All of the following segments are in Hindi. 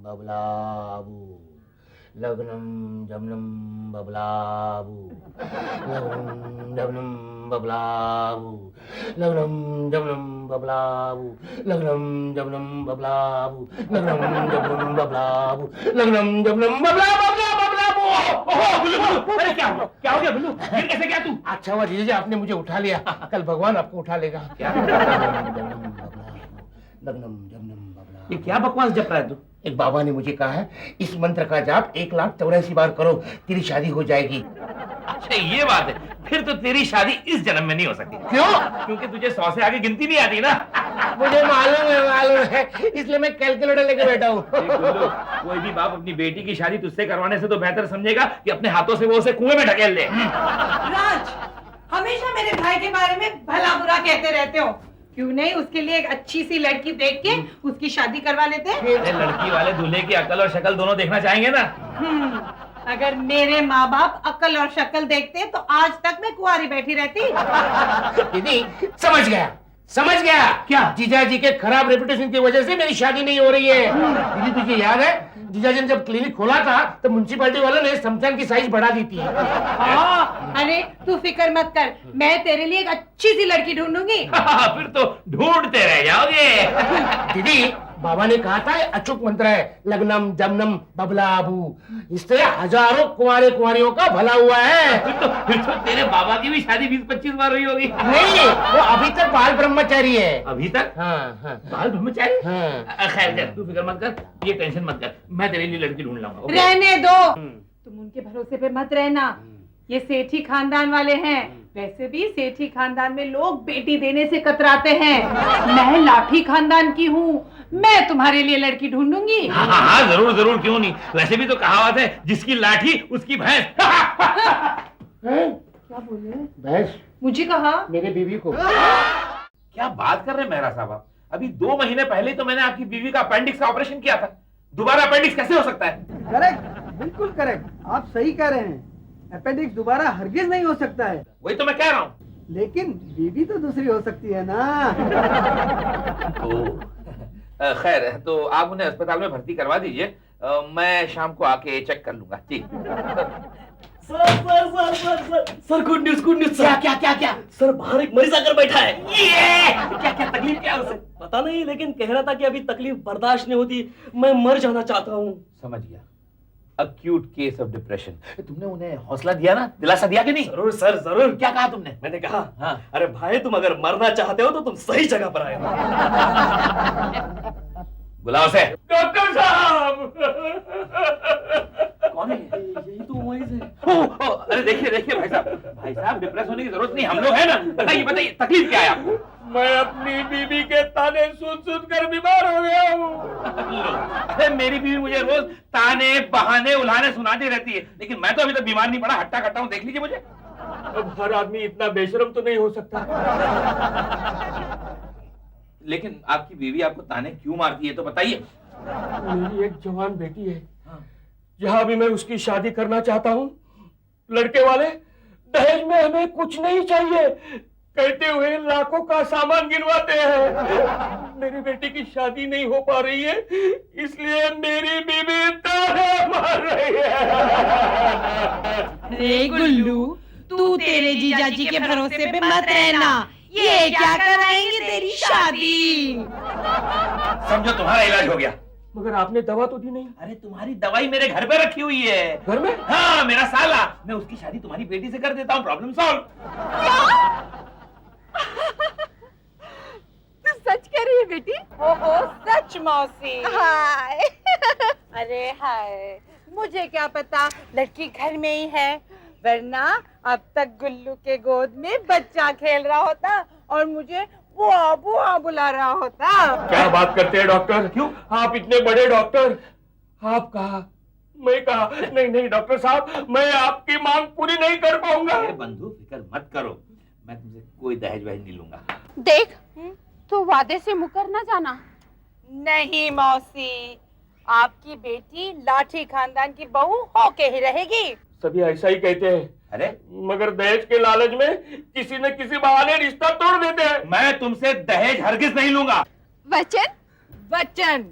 बबलाबू, लग्नम जमनम बबलाबू, लग्नम जमनम बबलाबू, लग्नम जमनम बबलाबू, लग्नम जमनम बबलाबू, लग्नम जमनम बबलाबू, लग्नम जमनम बबलाबू। अरे क्या हो गया बिल्लू? फिर कैसे क्या तू? अच्छा हुआ जीजा जी आपने मुझे उठा लिया, कल भगवान आपको उठा लेगा। क्या? लग्नम जमनम बबला। ये क्या बकवास जप रहा है तू? एक बाबा ने मुझे कहा है इस मंत्र का जाप 1,84 बार करो, तेरी शादी हो जाएगी। अच्छा ये बात है, फिर तो तेरी शादी इस जन्म में नहीं हो सकती। क्यों? क्योंकि तुझे 100 से आगे गिनती नहीं आती ना। मुझे मालूम है, इसलिए मैं कैलकुलेटर लेके बैठा हूँ। कोई भी बाप अपनी बेटी की शादी तुझसे करवाने से तो बेहतर समझेगा कि अपने हाथों से वो उसे कुएं में ढकेल दे। राज, हमेशा मेरे भाई के बारे में भला बुरा कहते रहते हो, क्यों नहीं उसके लिए एक अच्छी सी लड़की देख के उसकी शादी करवा लेते? अरे लड़की वाले दूल्हे की अकल और शक्ल दोनों देखना चाहेंगे ना। अगर मेरे माँ बाप अकल और शक्ल देखते तो आज तक मैं कुंवारी बैठी रहती। दीदी समझ गया क्या? जीजा जी के खराब रेपुटेशन की वजह से मेरी शादी नहीं हो रही है। दीदी तुझे याद है जीजा जी ने जब क्लिनिक खोला था तो म्युनिसिपैलिटी वालों ने समशान की साइज बढ़ा दी थी। अरे तू फिक्र मत कर, मैं तेरे लिए एक अच्छी सी लड़की ढूंढूंगी। फिर तो ढूंढते रह जाओगे। दीदी बाबा ने कहा था अचूक मंत्र है, लग्नम जमनम बबलाबू, इससे हजारों कुंवारे कुंवारियों का भला हुआ है। फिर तो तेरे बाबा की भी शादी 20-25 बार हुई होगी। नहीं, वो अभी तक बाल ब्रह्मचारी है। अभी तक? हाँ। बाल ब्रह्मचारी? हाँ। खैर तू फिक्र मत कर, ये टेंशन मत कर, मैं तेरे लिए लड़की ढूंढ लाऊंगा। रहने दो, तुम उनके भरोसे पे मत रहना, ये सेठी खानदान वाले हैं। वैसे भी सेठी खानदान में लोग बेटी देने से कतराते हैं। मैं लाठी खानदान की हूँ, मैं तुम्हारे लिए लड़की ढूंढूंगी। हाँ जरूर क्यों नहीं। वैसे भी तो कहावत है, जिसकी लाठी उसकी भैंस। क्या बोले? भैंस? मुझे कहा? मेरे बीवी को। क्या बात कर रहे हैं मेहरा साहब? अभी 2 महीने पहले तो मैंने आपकी बीवी का अपेंडिक्स का ऑपरेशन किया था, दोबारा अपेंडिक्स कैसे हो सकता है? करेक्ट, बिल्कुल करेक्ट, आप सही कह रहे हैं। अपेंडिक्स दोबारा हरगिज नहीं हो सकता है। वही तो मैं कह रहा हूँ। लेकिन बीवी तो दूसरी हो सकती है ना। खैर तो आप उन्हें अस्पताल में भर्ती करवा दीजिए, मैं शाम को आके चेक कर लूंगा। जी। Sir good news sir. क्या सर, बाहर एक मरीज आकर बैठा है। क्या तकलीफ क्या है उसे? पता नहीं, लेकिन कह रहा था कि अभी तकलीफ बर्दाश्त नहीं होती, मैं मर जाना चाहता हूँ। समझ गया, अक्यूट केस ऑफ डिप्रेशन। तुमने उन्हें हौसला दिया ना, दिलासा दिया कि नहीं? जरूर सर जरूर। क्या कहा तुमने? मैंने कहा हाँ। अरे भाई, तुम अगर मरना चाहते हो तो तुम सही जगह पर आए हो। बुलाओ से। डॉक्टर साहब। कौन है? यही तो मरीज है। अरे देखिए भाई साहब डिप्रेस होने की जरूरत नहीं, हम लोग हैं ना। बताइए तकलीफ क्या है आपको? मैं अपनी बीवी के ताने सुन कर बीमार हो गया हूँ। अरे मेरी बीवी मुझे रोज ताने बहाने उल्हाने सुनाती रहती है, लेकिन मैं तो अभी तक बीमार नहीं पड़ा, हट्टा कट्टा हूँ, देख लीजिए मुझे। अब हर आदमी इतना बेशरम तो नहीं हो सकता। लेकिन आपकी बीवी आपको ताने क्यों मारती है तो बताइए। मेरी एक जवान बेटी है, जहाँ भी मैं उसकी शादी करना चाहता हूँ, लड़के वाले दहेज में हमें कुछ नहीं चाहिए कहते हुए लाखों का सामान गिनवाते हैं। मेरी बेटी की शादी नहीं हो पा रही है, इसलिए मेरी बीवी ताने मार रही है। अरे गुल्लू, तू तेरे जीजा जी के भरोसे पे मत रहना, ये क्या कराएंगे तेरी शादी। समझो तुम्हारा इलाज हो गया। मगर आपने दवा तो दी नहीं। अरे तुम्हारी दवाई मेरे घर पे रखी हुई है। घर में? हाँ, मेरा साला, मैं उसकी शादी तुम्हारी बेटी से कर देता हूँ, प्रॉब्लम सॉल्व। तू सच कह रही है बेटी? ओहो सच मौसी। हाय। अरे हाय, मुझे क्या पता लड़की घर में ही है, वरना अब तक गुल्लू के गोद में बच्चा खेल रहा होता और मुझे बुआ बुआ बुला रहा होता। क्या बात करते हैं डॉक्टर? क्यों? आप इतने बड़े डॉक्टर, आप कहा, मैं कहा। नहीं डॉक्टर साहब, मैं आपकी मांग पूरी नहीं कर पाऊंगा। बंधु फिक्र मत करो, मैं तुमसे कोई दहेज वहेज नहीं लूंगा। देख, तो वादे से मुकर ना जाना। नहीं मौसी, आपकी बेटी लाठी खानदान की बहू होके ही रहेगी। सभी ऐसा ही कहते हैं। अरे मगर दहेज के लालच में किसी न किसी बहाने रिश्ता तोड़ देते हैं। मैं तुमसे दहेज हरगिज नहीं लूंगा। वचन? वचन।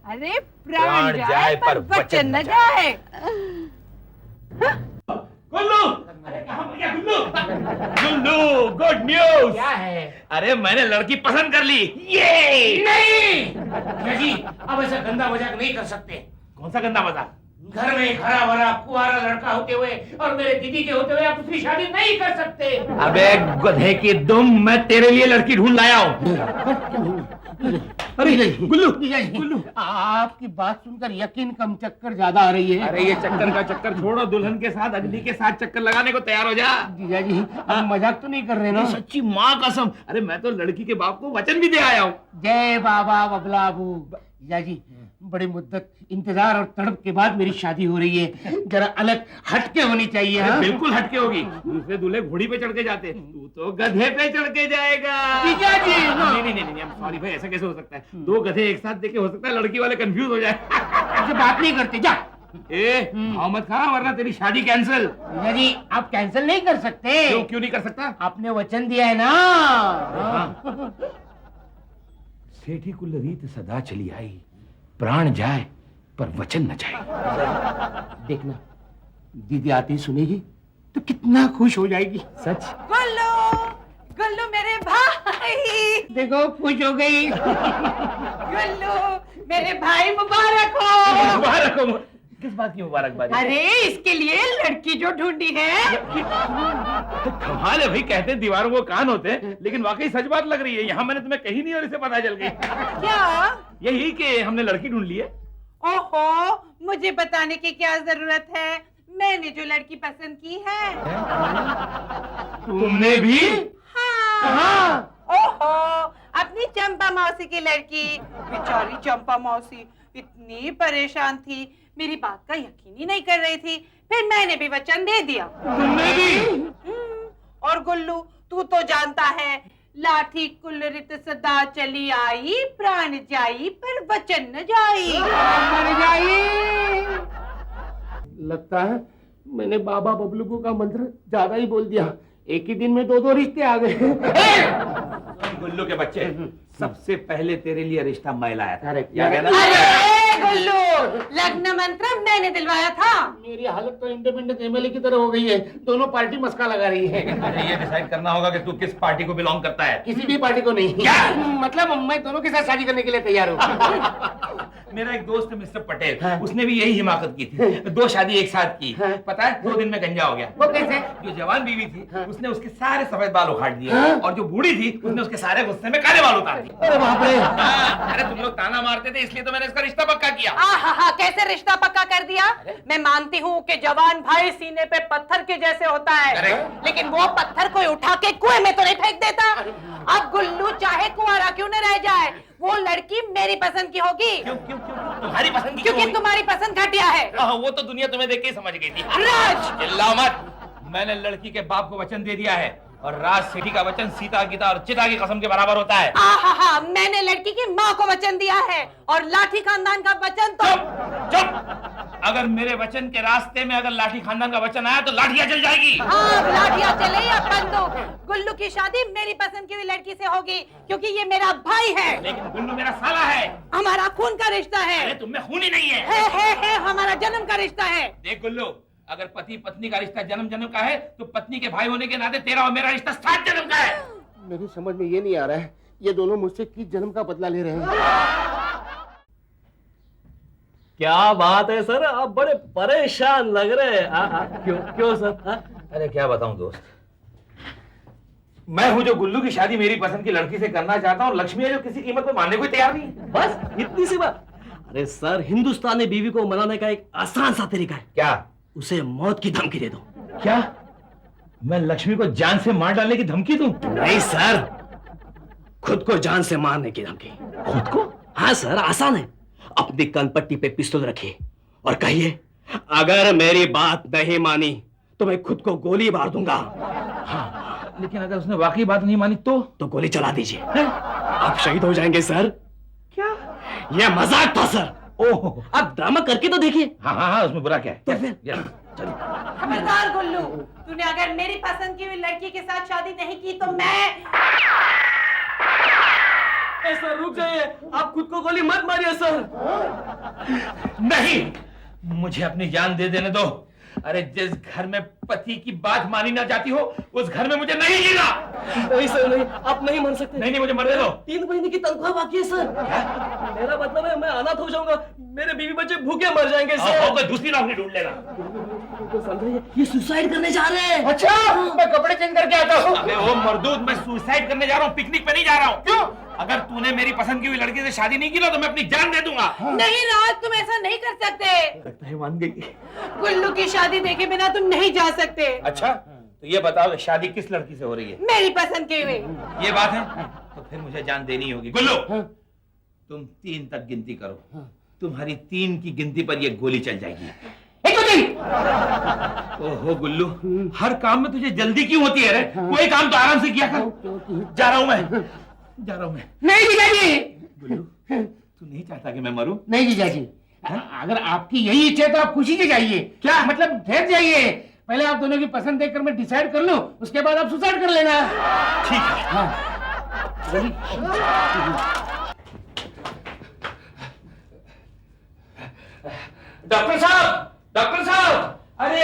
अरे प्राण प्राण जाए जाए पर पर वचन न जाए। गुल्लू, अरे कहाँ पर गया गुल्लू? गुल्लू, गुड न्यूज। क्या है? अरे मैंने लड़की पसंद कर ली। ये नहीं जीजा जी, अब ऐसा गंदा मजाक नहीं कर सकते। कौन सा गंदा मजाक? घर में एक हरा भरा कुंवारा लड़का होते हुए और मेरे दीदी के होते हुए आप दूसरी शादी नहीं कर सकते। अबे गधे की दुम, मैं तेरे लिए लड़की ढूंढ लाया हूँ। अरे गुल्लू, गुल्लू, आपकी बात सुनकर यकीन कम चक्कर ज्यादा आ रही है। अरे ये चक्कर का चक्कर छोड़ो, दुल्हन के साथ अग्नि के साथ चक्कर लगाने को तैयार हो जा। जीजा जी, आप मजाक तो नहीं कर रहे ना? सच्ची माँ कसम, अरे मैं तो लड़की के बाप को वचन भी दे आया हूँ। जय बाबा बबलाबू। जीजा जी, बड़ी मुद्दत इंतजार और तड़प के बाद मेरी शादी हो रही है, जरा अलग हटके होनी चाहिए। अरे हाँ? बिल्कुल हटके होगी। दूसरे दूल्हे घोड़ी पे चढ़ के जाते, तू तो गधे पे चढ़ के जाएगा। जीजा जी, नहीं नहीं नहीं, सॉरी भाई, ऐसा कैसे हो सकता है? दो गधे एक साथ देखे, हो सकता है लड़की वाले कंफ्यूज हो जाए। ऐसे बात नहीं करते। जा ए, भाव मत खा वरना तेरी शादी कैंसिल। जीजा जी, आप कैंसिल नहीं कर सकते। क्यों नहीं कर सकता? आपने वचन दिया है ना। हाँ। सेठी कुल रीत सदा चली आई, प्राण जाए पर वचन न जाए। देखना, दीदी आती सुनेगी तो कितना खुश हो जाएगी। सच? गुल्लू, गुल्लू मेरे भाई। देखो खुश हो गई। गुल्लू मेरे भाई, मुबारक हो। मुबारक हो। किस बात की मुबारकबादी? अरे इसके लिए लड़की जो ढूंढी है। कमाल है भाई, कहते हैं दीवारों को कान होते हैं, लेकिन वाकई सच बात लग रही है। यहाँ मैंने तुम्हें कही नहीं और इसे पता चल गई। क्या? यही कि हमने लड़की ढूंढ ली है। ओहो, मुझे बताने की क्या जरूरत है? मैंने जो लड़की पसंद की है। तुमने भी? हाँ। ओहो, अपनी चंपा मौसी की लड़की। बेचारी चंपा मौसी इतनी परेशान थी, मेरी बात का यकीन ही नहीं कर रही थी। फिर मैंने भी वचन दे दिया। तुमने भी? और गुल्लू, तू तो जानता है, लाठी कुलरित सदा चली आई, प्राण जाई पर वचन न जाई। मर जाई। लगता है मैंने बाबा बबलू का मंत्र ज्यादा ही बोल दिया। एक ही दिन में दो दो रिश्ते आ गए। गुल्लू के बच्चे, सबसे पहले तेरे लिए रिश्ता मैं लाया था। Correct. याद है ना? अरे गुल्लू, लग्न मंत्र मैंने दिलवाया था। मेरी हालत तो इंडिपेंडेंट एमएलए की तरह हो गई है। दोनों पार्टी मस्का लगा रही है। अरे ये डिसाइड करना होगा कि तू किस पार्टी को बिलोंग करता है। किसी भी पार्टी को नहीं। क्या? मतलब मैं दोनों के साथ शादी करने के लिए तैयार हूँ। मेरा एक दोस्त है मिस्टर पटेल, हाँ। उसने भी यही हिमाकत की थी। दो शादी एक साथ की। हाँ। पता है, 2 दिन में गंजा हो गया। वो कैसे? जो जवान बीवी थी, हाँ। उसने उसके सारे सफेद बाल उखाड़ दिए, हाँ। और जो बूढ़ी थी, उसने उसके सारे गुस्से में काले बाल उतार दिए। अरे बाप रे। हाँ, अरे तुम लोग ताना मारते थे, इसलिए तो मैंने इसका रिश्ता पक्का किया। आहा, कैसे रिश्ता पक्का कर दिया? मैं मानती हूँ कि जवान भाई सीने पे पत्थर के जैसे होता है, Correct. लेकिन वो पत्थर कोई उठा के कुएं में तो नहीं फेंक देता। अब गुल्लू चाहे कुंवारा क्यों न रह जाए, वो लड़की मेरी पसंद की होगी। क्यों क्यों क्यों? तुम्हारी पसंद की क्योंकि क्यों? तुम्हारी पसंद घटिया है। वो तो दुनिया तुम्हें देख के ही समझ गई थी। राज! चिल्लाओ मत। मैंने लड़की के बाप को वचन दे दिया है, और राज सेठी का वचन सीता गीता और चिता की कसम के बराबर होता है। आहा, मैंने लड़की की माँ को वचन दिया है, और लाठी खानदान का वचन तो। चुप चुप। अगर मेरे वचन के रास्ते में अगर लाठी खानदान का वचन आया तो लाठियां चल जाएगी। हाँ, लाठियां चले या बंदूक, गुल्लू की शादी मेरी पसंद की हुई लड़की से होगी, क्योंकि ये मेरा भाई है। लेकिन गुल्लू मेरा साला है। हमारा खून का रिश्ता अरे है। तुम में खून ही नहीं है। है, हमारा जन्म का रिश्ता है। देख गुल्लू, अगर पति पत्नी का रिश्ता जन्म जन्म का है, तो पत्नी के भाई होने के नाते तेरा और मेरा रिश्ता 7 जन्म का है। मेरी समझ में ये नहीं आ रहा है, ये दोनों मुझसे किस जन्म का बदला ले रहे हैं। क्या बात है सर, आप बड़े परेशान लग रहे हैं। क्यों क्यों सर? अरे क्या बताऊं दोस्त, मैं हूं जो गुल्लू की शादी मेरी पसंद की लड़की से करना चाहता हूं, लक्ष्मी है जो किसी कीमत पर मानने को तैयार नहीं है। बस इतनी सी बात? अरे सर, हिंदुस्तानी बीवी को मनाने का एक आसान सा तरीका है। क्या? उसे मौत की धमकी दे दो। क्या? मैं लक्ष्मी को जान से मार डालने की धमकी दूं? नहीं सर, खुद को जान से मारने की धमकी। खुद को? हाँ सर, आसान है। अपनी कनपट्टी पे पिस्तौल रखिए और कहिए, अगर मेरी बात नहीं मानी तो मैं खुद को गोली मार दूंगा। हाँ, लेकिन अगर उसने वाकई बात नहीं मानी तो गोली चला दीजिए। आप शहीद हो जाएंगे सर। क्या? यह मजाक था सर। ओह, आप ड्रामा करके तो देखिए। हाँ, उसमें बुरा क्या है? तो फिर? चलिए। खबरदार गुल्लू, तूने अगर मेरी पसंद की हुई लड़की के साथ शादी नहीं की तो मैं सर रुक जाइए, आप खुद को गोली मत मारिए सर। नहीं, मुझे अपनी जान दे देने दो। अरे जिस घर में पति की बात मानी ना जाती हो उस घर में मुझे नहीं जीना। नहीं सर नहीं, आप नहीं मर सकते। नहीं, मुझे मरने दो। 3 महीने की तनख्वाह बाकी है सर। मेरा मतलब है मैं अनाथ हो जाऊंगा, मेरे बीवी बच्चे भूखे मर जाएंगे सर। कोई दूसरी नौकरी ढूंढ लेना। तो समझिए, ये सुसाइड करने जा रहे हैं। अच्छा, मैं कपड़े चेंज करके आता हूँ। अबे ओ मर्दूद, मैं सुसाइड करने जा रहा हूँ, पिकनिक पे नहीं जा रहा हूँ। क्यों? अगर तूने मेरी पसंद की हुई लड़की से शादी नहीं की ना तो मैं अपनी जान दे दूंगा। नहीं राज, तुम ऐसा नहीं कर सकते। मान गई। गुल्लू की शादी देखे बिना तुम नहीं जा सकते। अच्छा, तो ये बताओ शादी किस लड़की से हो रही है? मेरी पसंद की हुई। ये बात है, तो फिर मुझे जान देनी होगी। गुल्लू, तुम 3 तक गिनती करो। तुम्हारी 3 की गिनती पर ये गोली चल जाएगी। ओहो गुल्लू, हर काम में तुझे जल्दी क्यों होती है रे? कोई काम तो आराम से किया कर। जा रहा हूं मैं। नहीं जीजाजी। गुल्लू, तू नहीं चाहता कि मैं मरूं? नहीं जीजाजी, अगर आपकी यही इच्छा है तो आप खुशी से जाइए। क्या मतलब, ठहर जाइए। पहले आप दोनों की पसंद देखकर मैं डिसाइड कर लूं, उसके बाद आप सुसाइड कर लेना। ठीक है। हाँ। डॉक्टर साहब, अरे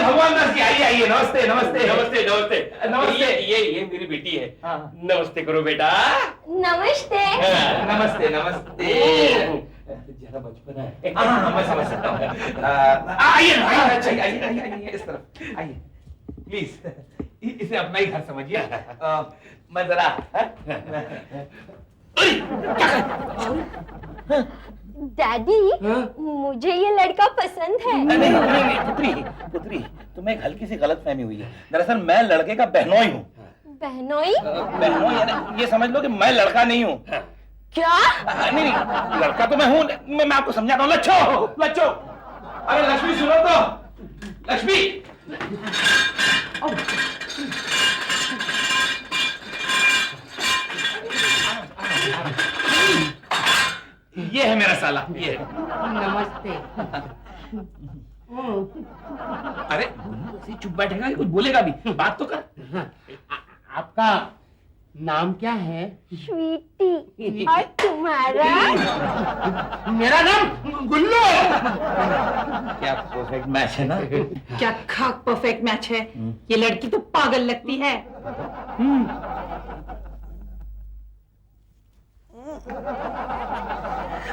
भगवान दास जी, आइए। नमस्ते। ये मेरी बेटी है। नमस्ते करो बेटा। नमस्ते। नमस्ते। जरा बचपन है। हाँ, मैं समझ सकता हूँ। आइए इस तरफ आइए प्लीज। इसे अपना ही घर समझिए। मैं जरा डैडी, मुझे ये लड़का पसंद है। नहीं, पुत्री, तुम्हें एक हल्की सी गलतफहमी हुई है। दरअसल मैं लड़के का बहनोई हूँ। बहनोई? बहनोई यानी ये समझ लो कि मैं लड़का नहीं हूँ। क्या? नहीं, लड़का तो मैं हूँ। मैं आपको समझाता हूँ। लच्छो, अरे लक्ष्मी सुनो तो। लक्ष्मी, ये है मेरा साला। ये नमस्ते। अरे ऐसे चुप बैठेगा कि कुछ बोलेगा भी? बात तो कर। आपका नाम क्या है? स्वीटी। और तुम्हारा? मेरा नाम गुल्लू। क्या परफेक्ट मैच है ना? क्या खाक परफेक्ट मैच है। ये लड़की तो पागल लगती है।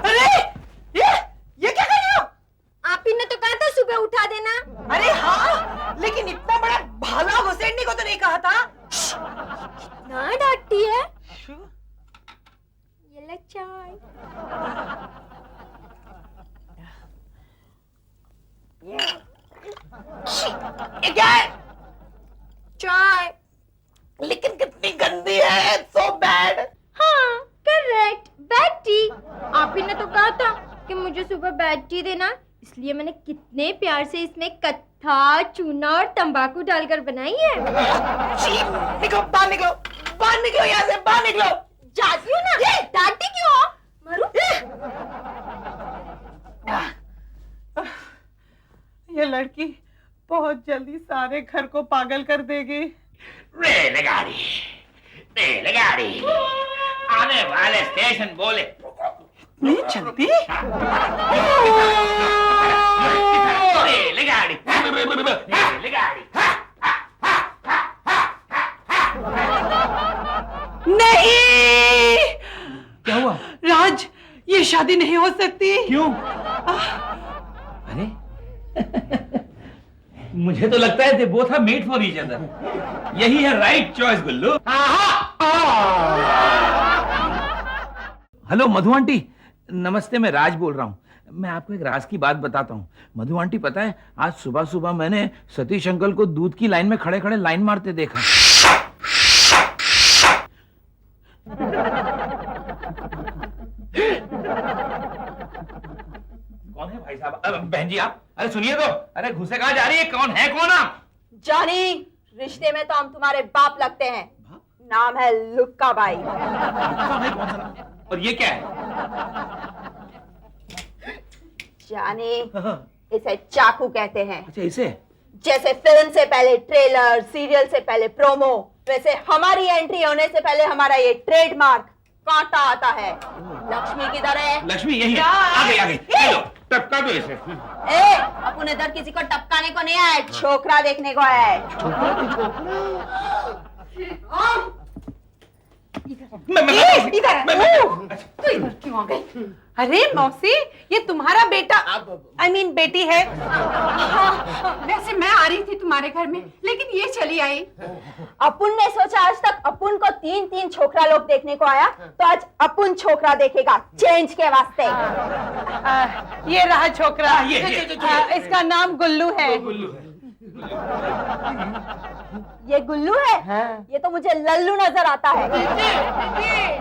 अरे ये क्या कर रहे हो? आप ही ने तो कहा था सुबह उठा देना। अरे हाँ, लेकिन इतना बड़ा भाला घुसेड़ने को तो नहीं कहा था। ना डांटती है। ये ले चाय। ये क्या है? चाय। लेकिन कितनी गंदी है। So bad. हाँ, करेक्ट, बैड टी। आप ही ने तो कहा था कि मुझे सुबह बैड टी देना, इसलिए मैंने कितने प्यार से इसमें कत्था, चूना और तंबाकू डालकर बनाई है। निकलो, बाहर निकलो यहाँ से, बाहर निकलो। जाती हूँ ना। डांटती क्यों हो? मारू? ये लड़की बहुत जल्दी सारे घर को पागल कर देगी। रेलगाड़ी आने वाले स्टेशन बोले नहीं चलती। रेलगाड़ी। नहीं, क्या हुआ? राज, ये शादी नहीं हो सकती। क्यों? अरे मुझे तो लगता है they both are made for each other. यही है राइट चॉइस गुल्लू। हेलो मधु आंटी, नमस्ते। मैं राज बोल रहा हूँ। मैं आपको एक राज की बात बताता हूँ। मधु आंटी, पता है आज सुबह सुबह मैंने सतीश अंकल को दूध की लाइन में खड़े खड़े लाइन मारते देखा। कौन है भाई साहब? बहन जी आप, अरे सुनिए तो। अरे घुसे कहाँ जा रही है? कौन है, कौन आप? जानी, रिश्ते में तो हम तुम्हारे बाप लगते हैं। नाम है लुक्का बाई। और ये क्या है? जानी, इसे चाकू कहते हैं। अच्छा इसे? जैसे फिल्म से पहले ट्रेलर, सीरियल से पहले प्रोमो, वैसे हमारी एंट्री होने से पहले हमारा ये ट्रेडमार्क कांटा आता है। लक्ष्मी किधर है? लक्ष्मी यही है, आ गई आ गई। चलो टपका दो इसे। ए, अपन इधर किसी को टपकाने को नहीं आया, छोकरा देखने को आया है। तू इधर क्यों आ गई? अरे मौसी, ये तुम्हारा बेटा I mean बेटी है। हाँ, वैसे मैं आ रही थी तुम्हारे घर में, लेकिन ये चली आई। अपुन ने सोचा आज तक अपुन को 3-3 छोकरा लोग देखने को आया, तो आज अपुन छोकरा देखेगा चेंज के वास्ते। ये रहा छोकरा। ये। इसका नाम गुल्लू है। ये गुल्लू है? ये तो मुझे लल्लू नजर आता है।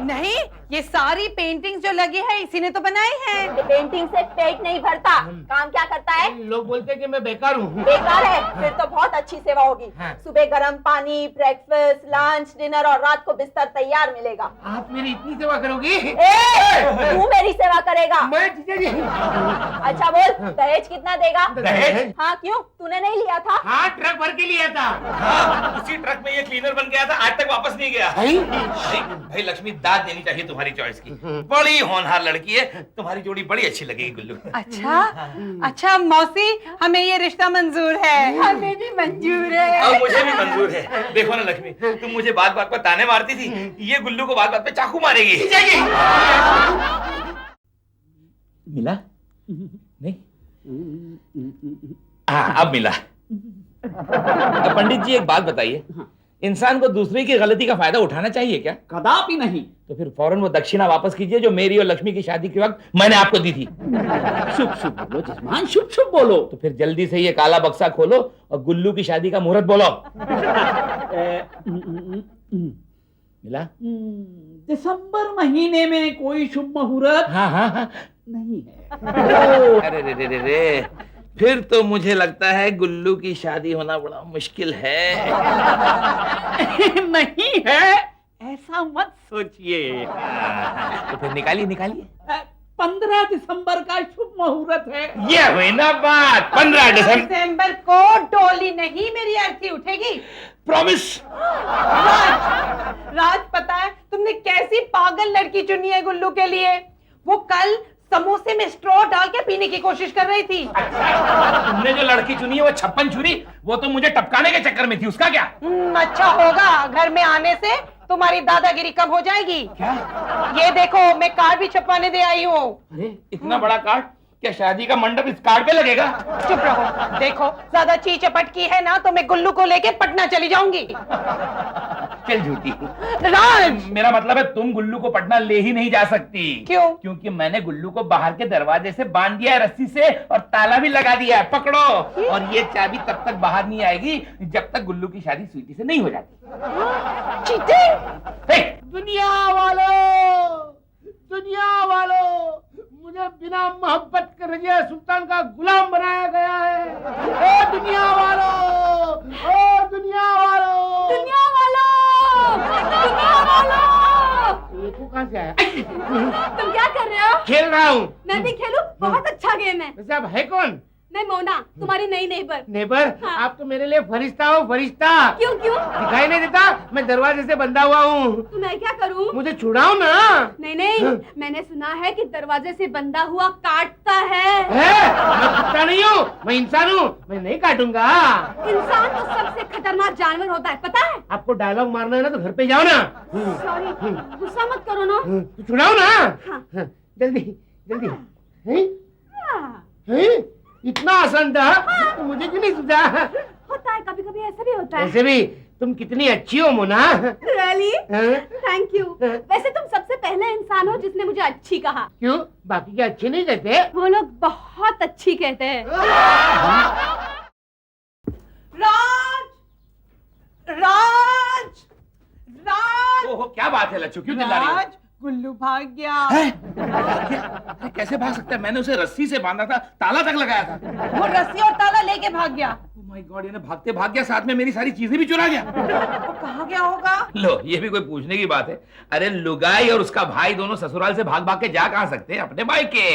नहीं, ये सारी पेंटिंग्स जो लगी है इसी ने तो बनाई है। ये पेंटिंग से पेट नहीं भरता, काम क्या करता है? लोग बोलते हैं कि मैं बेकार हूँ। बेकार है? फिर तो बहुत अच्छी सेवा होगी। सुबह गर्म पानी, ब्रेकफास्ट, लंच, डिनर और रात को बिस्तर तैयार मिलेगा। आप मेरी इतनी सेवा करोगी? तू मेरी सेवा करेगा? मैं जीजा जी। अच्छा बोल, दहेज कितना देगा? दहेज? हाँ क्यों, तूने नहीं लिया था? हाँ, ट्रक भर के लिया था। हाँ, उसी ट्रक में ये क्लीनर बन गया था, आज तक वापस नहीं गया। भाई लक्ष्मी, दाद देनी चाहिए तुम्हारी चॉइस की। बड़ी होनहार लड़की है, तुम्हारी जोड़ी बड़ी अच्छी लगेगी गुल्लू। अच्छा मौसी, हमें ये रिश्ता मंजूर है। हमें भी मंजूर है। और मुझे भी मंजूर है। देखो ना लक्ष्मी, तुम मुझे बात बात पर ताने मारती थी, ये गुल्लू को बात बात पे चाकू मारेगी। मिला नहीं? हाँ, अब मिला। अब पंडित जी एक बात बताइए, इंसान को दूसरे की गलती का फायदा उठाना चाहिए क्या? कदापि नहीं। तो फिर फौरन वो दक्षिणा वापस कीजिए जो मेरी और लक्ष्मी की शादी के वक्त मैंने आपको दी थी। शुभ शुभ बोलो जजमान, शुभ शुभ बोलो। तो फिर जल्दी से ये काला बक्सा खोलो और गुल्लू की शादी का मुहूर्त बोलो। मिला? दिसंबर महीने में कोई शुभ मुहूर्त हाँ हाँ हाँ। नहीं है। अरे रे रे रे रे, फिर तो मुझे लगता है गुल्लू की शादी होना बड़ा मुश्किल है। नहीं है, ऐसा मत सोचिए। तो फिर निकालिए निकालिए। 15 दिसंबर का शुभ मुहूर्त है। ये हुई ना बात, 15 दिसंबर को डोली नहीं, मेरी अर्थी उठेगी। प्रॉमिस। राज, पता है तुमने कैसी पागल लड़की चुनी है गुल्लू के लिए? वो कल समोसे में स्ट्रॉ डाल के पीने की कोशिश कर रही थी। तुमने जो लड़की चुनी है वो 56 छुरी, वो तो मुझे टपकाने के चक्कर में थी, उसका क्या? अच्छा होगा, घर में आने से तुम्हारी दादागिरी कम हो जाएगी। क्या? ये देखो, मैं कार्ड भी छपवाने दे आई हूँ। अरे इतना बड़ा कार्ड, क्या शादी का मंडप इस कार्ड पे लगेगा? चुप रहो। देखो, ज्यादा ची चपट की है ना तो मैं गुल्लू को लेके पटना चली जाऊंगी। चल झूठी। राज, मेरा मतलब है तुम गुल्लू को पटना ले ही नहीं जा सकती। क्यों? क्योंकि मैंने गुल्लू को बाहर के दरवाजे से बांध दिया है रस्सी से और ताला भी लगा दिया है, पकड़ो। और ये चाबी तब तक बाहर नहीं आएगी जब तक गुल्लू की शादी स्वीटी से नहीं हो जाती। चीटिंग! दुनिया वालों, मुझे बिना मोहब्बत के रजिया सुल्तान का गुलाम बनाया गया है। ओ दुनिया वालों, ओ दुनिया वालों, दुनिया वालों, दुनिया वालों। ये कहाँ से आया? तुम क्या कर रहे हो? खेल रहा हूँ। मैं भी खेलूं? बहुत अच्छा गेम है। वैसे आप है कौन? मैं मोना, तुम्हारी नई नेबर। नेबर? हाँ। आप तो मेरे लिए फरिश्ता हो, फरिश्ता। क्यों क्यों? दिखाई नहीं देता? मैं दरवाजे से बंधा हुआ हूँ। तो मैं क्या करूं? मुझे छुड़ाओ ना। नहीं नहीं, मैंने सुना है कि दरवाजे से बंधा हुआ काटता है। मैं कुत्ता नहीं हूँ, मैं इंसान हूँ, मैं नहीं काटूंगा। इंसान तो सबसे खतरनाक जानवर होता है, पता है? आपको डायलॉग मारना है ना तो घर पे जाओ ना। सॉरी, गुस्सा मत करो ना। तो छुड़ाओ ना। हाँ। जल्दी जल्दी। हैं? हाँ। हैं? इतना आसान था तो मुझे क्यों नहीं सुझा? होता है, कभी कभी ऐसा भी होता है। ऐसे भी तुम कितनी अच्छी हो मोना। रियली? हाँ? Thank you. वैसे तुम सबसे पहले इंसान हो जिसने मुझे अच्छी कहा। क्यों, बाकी के अच्छे नहीं कहते? वो लोग बहुत अच्छी कहते हैं। राज, राज, राज, ओहो, क्या बात है लच्चू, क्यों चिल्ला रही हो? राज, गुल्लू भाग गया। अरे कैसे भाग सकता है? मैंने उसे रस्सी से बांधा था, ताला तक लगाया था। वो रस्सी और ताला लेके भाग गया। माय गॉड, ये भागते भाग गया, साथ में मेरी सारी चीजें भी चुरा गया। वो कहाँ गया होगा? लो, ये भी कोई पूछने की बात है? अरे लुगाई और उसका भाई दोनों ससुराल से भाग भाग के जा कहाँ सकते हैं? अपने भाई के।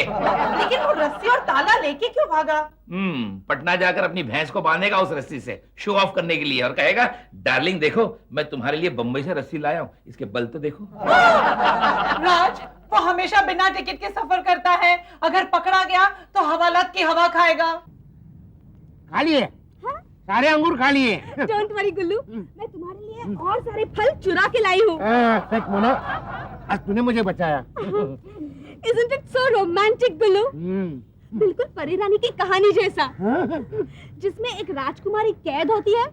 लेकिन वो रस्सी और ताला लेके क्यों भागा? पटना जाकर अपनी भैंस को बांधेगा उस रस्सी से, शो ऑफ करने के लिए, और कहेगा डार्लिंग देखो मैं तुम्हारे लिए बम्बई से रस्सी लाया हूँ, इसके बल तो देखो। राज, वो हमेशा बिना टिकट के सफर करता है, अगर पकड़ा गया तो हवालात की हवा खाएगा। खा लिए? सारे अंगूर खा लिए? डोंट वरी गुल्लू, मैं तुम्हारे लिए और सारे फल चुरा के लाई हूँ। सच मोना, आज तूने मुझे बचाया। Isn't it so romantic, गुल्लू? बिल्कुल परी रानी की कहानी जैसा, जिसमें एक राजकुमारी कैद होती है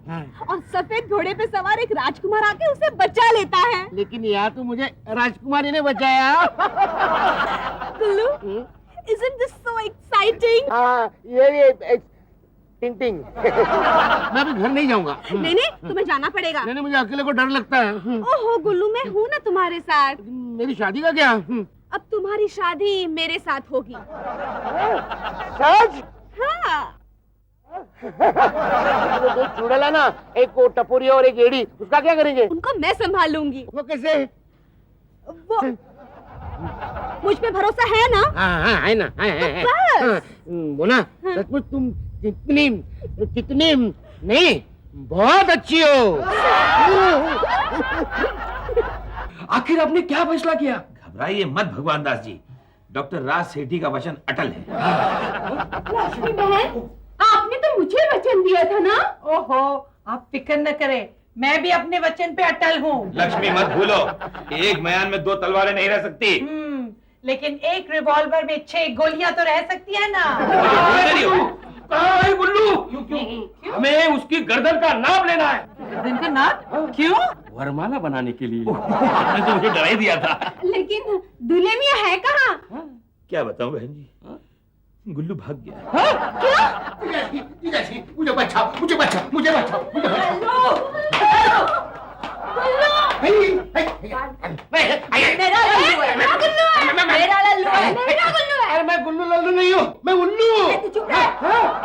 और सफेद घोड़े पे सवार एक राजकुमार आके उसे बचा लेता है। लेकिन यार तू मुझे राजकुमारी ने बचाया। गुल्लू, isn't this so exciting? ये टिंटिंग। मैं अभी घर नहीं जाऊंगा। नहीं नहीं, तुम्हें जाना पड़ेगा। नहीं, मुझे अकेले को डर लगता है। ओहो गुल्लू, मैं हूँ ना तुम्हारे साथ। मेरी शादी का क्या? अब तुम्हारी शादी मेरे साथ होगी। सच? हाँ। दो चुड़ैल है ना, एक को टपोरी और एक एड़ी, उसका क्या करेंगे? उनको मैं संभाल लूंगी। वो कैसे? वो मुझ पे भरोसा है ना? हाँ है ना, है। बस। मोना, सचमुच तुम कितनी नहीं, बहुत अच्छी हो। आखिर आपने क्या फैसला किया? घबराइए मत भगवान दास जी, डॉक्टर राज सेठी का वचन अटल है। लक्ष्मी बहन, आपने तो मुझे वचन दिया था ना? ओहो, आप फिक्र न करें, मैं भी अपने वचन पे अटल हूँ। लक्ष्मी मत भूलो, एक म्यान में दो तलवारें नहीं रह सकती। लेकिन एक रिवॉल्वर में 6 गोलियां तो रह सकती है ना। कहाँ है गुल्लू? हमें उसकी गर्दन का नाप लेना है। गर्दन का नाप? क्यों? वरमाला बनाने के लिए। आपने तो मुझे डरा ही दिया था। लेकिन दूल्हे मियां है कहाँ? क्या बताऊं बहन जी, गुल्लू भाग गया। मुझे बचाओ, मुझे बचाओ, मुझे बचाओ, मुझे बचाओ। मेरा लल्लू है, मेरा लल्लू है, मेरा गुल्लू है। अरे मैं गुल्लू लल्लू नहीं हूँ, मैं उल्लू। तू चुप रह।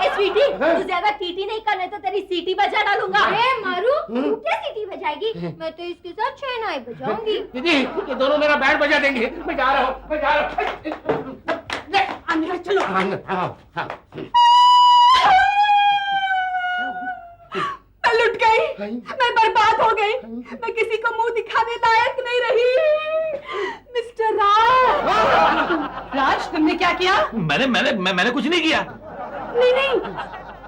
ए स्वीटी, तू ज्यादा टीटी नहीं करने तो तेरी सीटी बजा डालूंगा। अरे मारू, तू क्या सीटी बजाएगी? मैं तो इसके साथ शहनाई बजाऊंगी। दीदी, ये दोनों मेरा बैंड बजा देंगे। मैं जा रहा हूँ, मैं जा रहा हूँ। अंदर चलो। हाँ। मैं लुट गई, मैं बर्बाद हो गई, मैं किसी को मुंह दिखाने लायक नहीं रही। मिस्टर राज, तुमने क्या किया? मैंने कुछ नहीं किया। नहीं,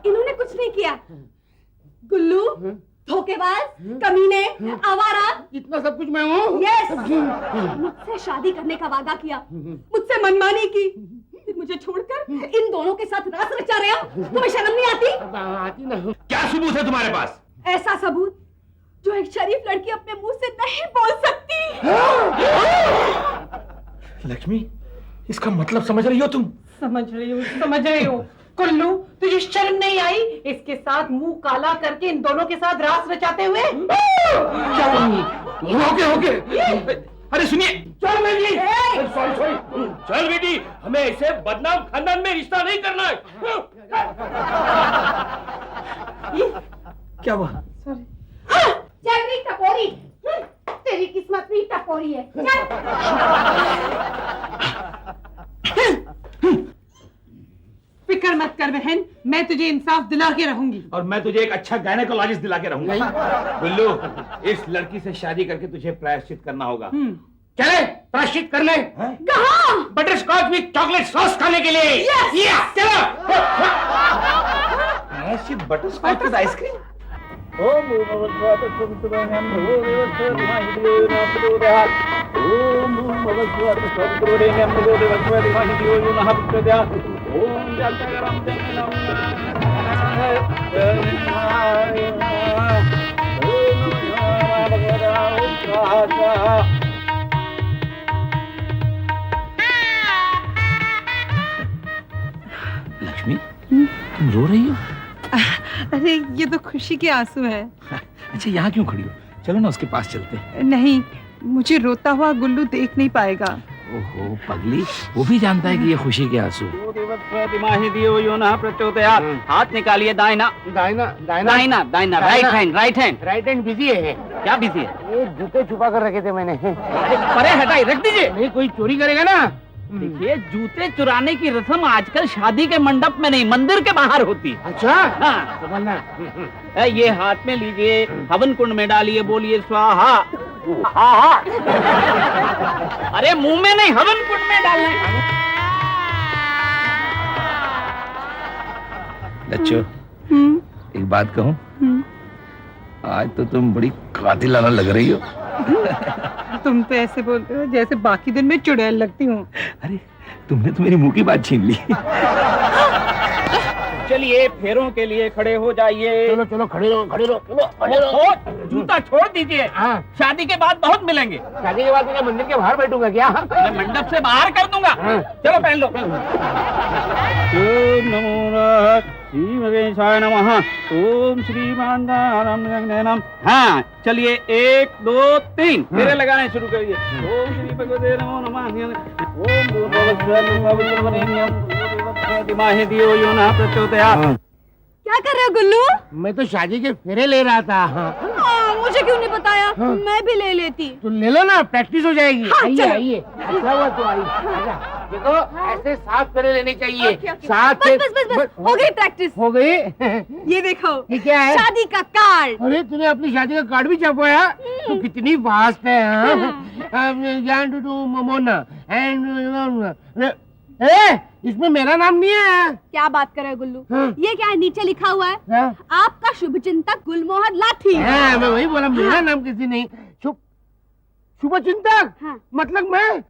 इन्होंने कुछ नहीं किया। गुल्लू, धोखेबाज, कमीने, आवारा, इतना सब कुछ मैं हूँ। यस, मुझसे शादी करने का वादा किया, मुझसे मनमानी की, फिर मुझे छोड़कर इन दोनों के साथ रास रचा रहे हो। तुम्हें शर्म नहीं आती? आती ना। क्या सबूत है तुम्हारे पास? ऐसा सबूत जो एक शरीफ लड़की अपने मुंह से नहीं बोल सकती। लक्ष्मी, इसका मतलब समझ रही हो तुम? समझ रही हूँ। कुल्लू, तुझे शर्म नहीं आई इसके साथ मुंह काला करके इन दोनों के साथ रास रचाते हुए? ओके। अरे सुनिए, चल बेटी, सॉरी, चल बेटी, हमें ऐसे बदनाम खानदान में रिश्ता नहीं करना है। क्या हुआ? चल रही टपोरी, तेरी किस्मत भी टपोरी है। फिक्र मत कर बहन, मैं तुझे इंसाफ दिला के रहूंगी। और मैं तुझे एक अच्छा गायनेकोलॉजिस्ट दिला के रहूंगा। गुल्लू, इस लड़की से शादी करके तुझे प्रायश्चित करना होगा। चले प्रायश्चित कर ले। कहाँ? Butterscotch with chocolate sauce खाने के लिए। चलो। प्रायश्चित butterscotch with ice cream? Lakshmi, तुम रो रही हो? अरे ये तो खुशी के आंसू है। अच्छा, यहाँ क्यों खड़ी हो? चलो ना उसके पास चलते हैं। नहीं, मुझे रोता हुआ गुल्लू देख नहीं पाएगा। ओहो पगली, वो भी जानता है कि ये खुशी के आंसू। हाथ निकालिए, दाहिना दाहिना दाहिना दाहिना दाहिना, right hand right hand. Right hand busy है। क्या बिजी है? ये जूते छुपा कर रखे थे मैंने। परे हटाई, रख दीजिए। नहीं कोई चोरी करेगा ना। देखिए, जूते चुराने की रस्म आजकल शादी के मंडप में नहीं, मंदिर के बाहर होती है। अच्छा हाँ। समझना। ये हाथ में लीजिए, हवन कुंड में डालिए, बोलिए स्वाहा। आहा। अरे मुंह में नहीं, हवन कुंड में डालना है। लच्छो, एक बात कहूं, आज तो तुम बड़ी कातिलाना लग रही हो। तुम तो ऐसे बोलते हो जैसे बाकी दिन में चुड़ैल लगती हूँ। अरे तुमने तो मेरी मुंह की बात छीन ली। चलिए, फेरों के लिए खड़े हो जाइए। चलो चलो खड़े रहो खड़े रहो, चलो खड़े रहो। जूता छोड़ दीजिए। हाँ। शादी के बाद बहुत मिलेंगे। शादी के बाद मैं मंदिर के बाहर बैठूंगा क्या? मैं मंडप से बाहर कर दूंगा। हाँ। चलो पहन लो। ओम नमो श्री वेंकटेशाय नमः। ओम श्रीमान नमः। हाँ, चलिए 1 2 3 फेरे लगाने शुरू करिए। ओम श्री भगवते नमो नमः। ओम क्या कर रहे हो गुल्लू? मैं तो शादी के फेरे ले रहा था। मुझे क्यों नहीं बताया? मैं भी ले लेती। तो ले लो ना, प्रैक्टिस हो जाएगी। हाँ, आइए चलो। आइए, अच्छा हुआ तो आई। आजा। देखो ऐसे 7 फेरे लेने चाहिए। Okay, okay. 7 बस बस बस बस, हो गई प्रैक्टिस। हो गई। ये देखो, ये क्या है? शादी का कार्ड। अरे तूने अपनी शादी का कार्ड भी छपवाया? तो कितनी फास्ट है। टू मोमोना एंड इसमें मेरा नाम नहीं है। क्या बात कर रहे हो गुल्लू? हाँ। ये क्या है? नीचे लिखा हुआ है हाँ। आपका शुभचिंतक गुलमोहर लाठी। हाँ, मैं वही बोला, मेरा नाम किसी नहीं। शुभ चिंतक। हाँ। मतलब मैं